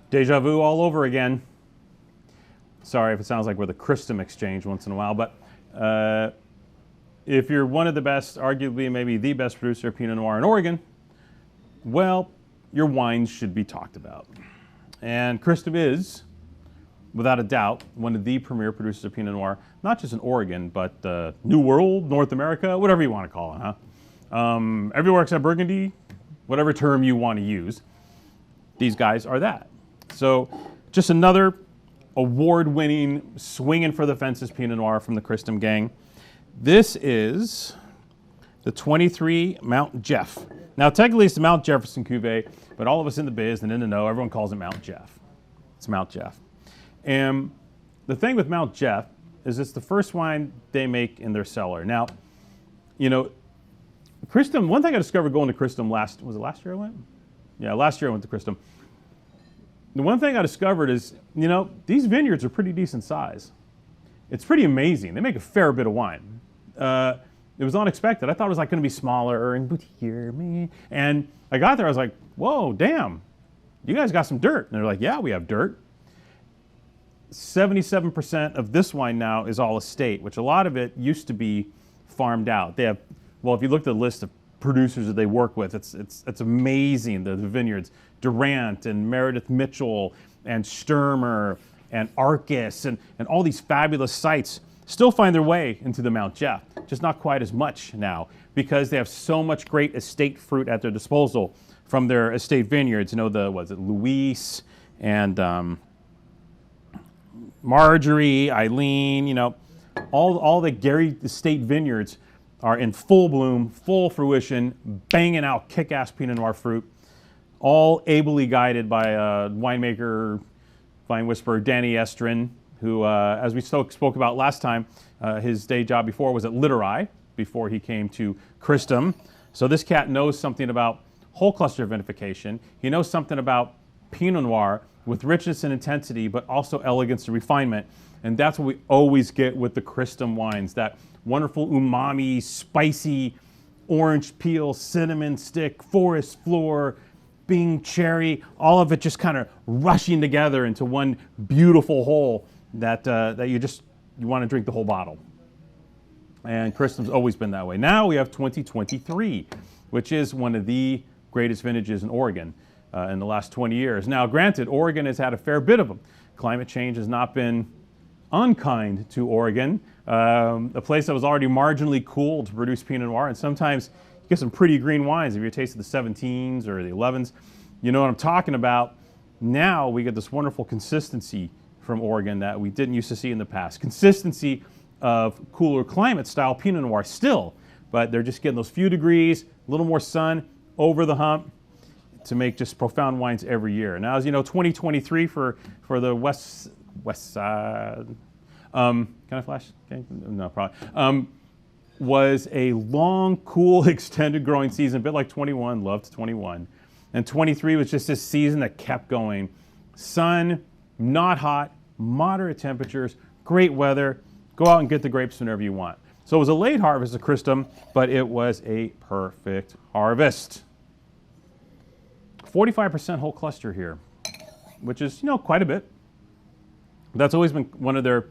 Deja vu all over again. Sorry if it sounds like we're the Cristom exchange once in a while, but if you're one of the best, arguably maybe the best producer of Pinot Noir in Oregon, well, your wines should be talked about. And Cristom is, without a doubt, one of the premier producers of Pinot Noir, not just in Oregon, but New World, North America, whatever you want to call it, huh? Everywhere except Burgundy, whatever term you want to use, these guys are that. So just another award-winning, swinging for the fences Pinot Noir from the Cristom gang. This is the 23 Mount Jeff. Now, technically it's the Mount Jefferson Cuvee, but all of us in the biz and in the know, everyone calls it Mount Jeff. It's Mount Jeff. And the thing with Mount Jeff is it's the first wine they make in their cellar. Now, you know, Cristom, one thing I discovered going to Cristom last year I went? Yeah, last year I went to Cristom. The one thing I discovered is, you know, these vineyards are pretty decent size. It's pretty amazing. They make a fair bit of wine. It was unexpected. I thought it was like going to be smaller and boutiquier. And I got there, I was like, whoa, damn, you guys got some dirt. And they're like, yeah, we have dirt. 77% of this wine now is all estate, which a lot of it used to be farmed out. They have, well, if you look at the list of producers that they work with, it's amazing, the vineyards. Durant and Meredith Mitchell and Sturmer and Arcus and all these fabulous sites still find their way into the Mount Jeff, just not quite as much now because they have so much great estate fruit at their disposal from their estate vineyards. You know, Luis and Marjorie, Eileen, you know, all the Gary estate vineyards are in full bloom, full fruition, banging out kick-ass Pinot Noir fruit, all ably guided by a winemaker, vine whisperer, Danny Estrin, who, as we spoke about last time, his day job before was at Literi, before he came to Cristom. So this cat knows something about whole cluster vinification. He knows something about Pinot Noir with richness and intensity, but also elegance and refinement. And that's what we always get with the Cristom wines, that wonderful umami, spicy, orange peel, cinnamon stick, forest floor, Bing cherry, all of it just kind of rushing together into one beautiful whole that you want to drink the whole bottle. And Cristom's always been that way. Now we have 2023, which is one of the greatest vintages in Oregon in the last 20 years. Now, granted, Oregon has had a fair bit of them. Climate change has not been unkind to Oregon, a place that was already marginally cool to produce Pinot Noir, and sometimes you get some pretty green wines. If you're tasting the 17s or the 11s, you know what I'm talking about. Now we get this wonderful consistency from Oregon that we didn't used to see in the past. Consistency of cooler climate style Pinot Noir still, but they're just getting those few degrees, a little more sun over the hump to make just profound wines every year. Now, as you know, 2023 for the west side, can I flash? Okay. No, probably. Was a long, cool, extended growing season, a bit like 21, loved 21. And 23 was just this season that kept going. Sun, not hot, moderate temperatures, great weather. Go out and get the grapes whenever you want. So it was a late harvest of Cristom, but it was a perfect harvest. 45% whole cluster here, which is, you know, quite a bit. That's always been one of their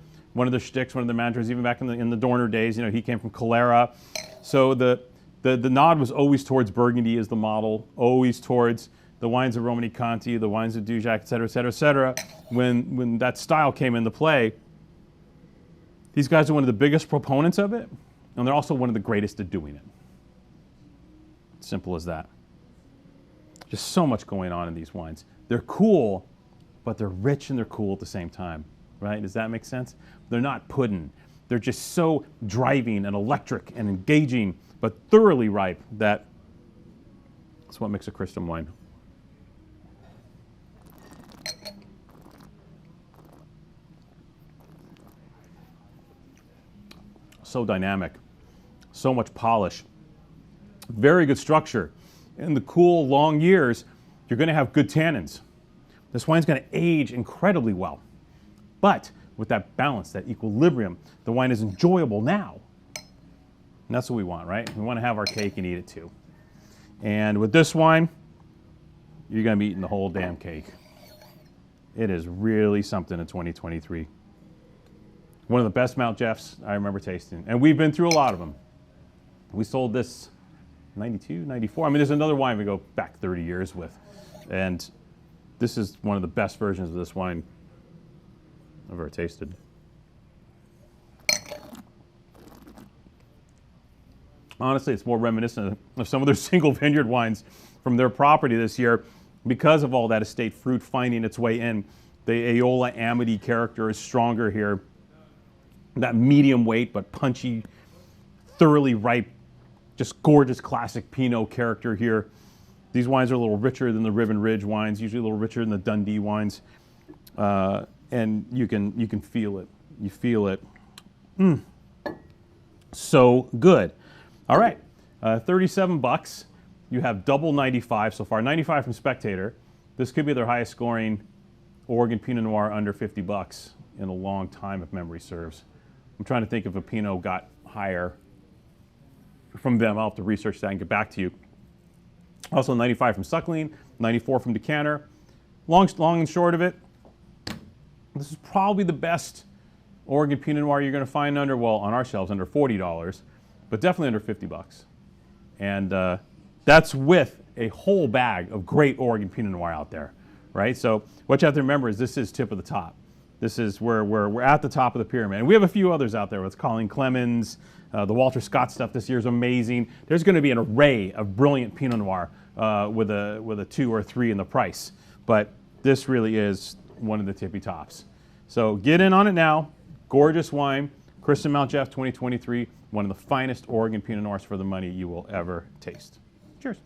shticks, one of their mantras, even back in the Dorner days. You know, he came from Calera. So the nod was always towards Burgundy as the model, always towards the wines of Romanée-Conti, the wines of Dujac, et cetera, et cetera, et cetera. When that style came into play, these guys are one of the biggest proponents of it, and they're also one of the greatest at doing it. Simple as that. Just so much going on in these wines. They're cool, but they're rich and they're cool at the same time, right? Does that make sense? They're not pudding. They're just so driving and electric and engaging, but thoroughly ripe that's what makes a Cristom wine. So dynamic, so much polish, very good structure. In the cool, long years, you're going to have good tannins. This wine's going to age incredibly well. But with that balance, that equilibrium, the wine is enjoyable now. And that's what we want, right? We want to have our cake and eat it too. And with this wine, you're going to be eating the whole damn cake. It is really something in 2023. One of the best Mount Jeffs I remember tasting. And we've been through a lot of them. We sold this 92, 94. I mean, there's another wine we go back 30 years with. And this is one of the best versions of this wine I've ever tasted. Honestly, it's more reminiscent of some of their single vineyard wines from their property this year because of all that estate fruit finding its way in. The Aola Amity character is stronger here. That medium weight but punchy, thoroughly ripe, just gorgeous classic Pinot character here. These wines are a little richer than the Ribbon Ridge wines, usually a little richer than the Dundee wines. And you can feel it. You feel it. So good. All right, 37 bucks. You have double 95 so far. 95 from Spectator. This could be their highest scoring Oregon Pinot Noir under 50 bucks in a long time, if memory serves. I'm trying to think if a Pinot got higher from them. I'll have to research that and get back to you. Also 95 from Suckling, 94 from Decanter. Long and short of it, this is probably the best Oregon Pinot Noir you're going to find under, well, on our shelves, under $40, but definitely under 50 bucks. And that's with a whole bag of great Oregon Pinot Noir out there, right? So what you have to remember is this is tip of the top. This is where we're at the top of the pyramid. And we have a few others out there with Colleen Clemens. The Walter Scott stuff this year is amazing. There's going to be an array of brilliant Pinot Noir with a 2 or 3 in the price. But this really is one of the tippy tops. So get in on it now. Gorgeous wine. Cristom Mount Jeff 2023. One of the finest Oregon Pinot Noirs for the money you will ever taste. Cheers.